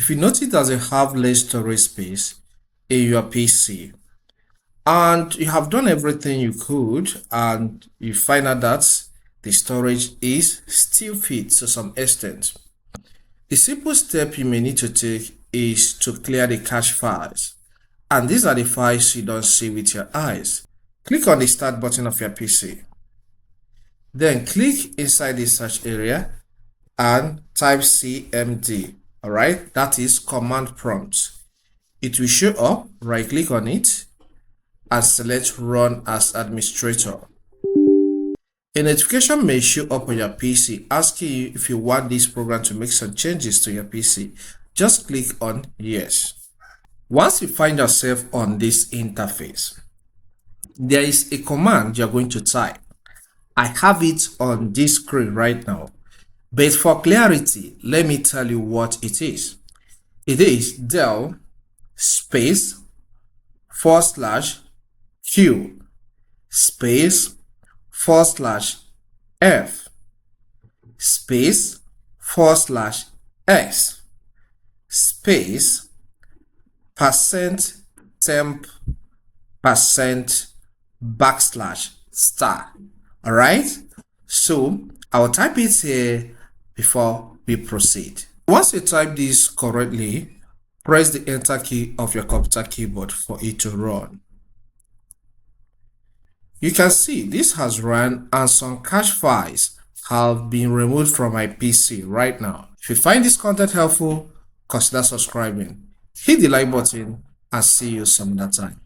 If you notice that you have less storage space in your PC and you have done everything you could and you find out that the storage is still fit to some extent, the simple step you may need to take is to clear the cache files. And these are the files you don't see with your eyes. Click on the Start button of your PC. Then click inside the search area and type CMD. Alright, that is command prompt. It will show up, right click on it and select Run as Administrator. A notification may show up on your PC asking you if you want this program to make some changes to your PC. Just click on Yes. Once you find yourself on this interface, there is a command you're going to type. I have it on this screen right now, but for clarity, let me tell you what it is. It is del space /q space /f space /x space %temp %\star. All right, so I'll type it here before we proceed. Once you type this correctly, press the enter key of your computer keyboard for it to run. You can see this has run and some cache files have been removed from my PC right now. If you find this content helpful, consider subscribing, hit the like button, and see you some other time.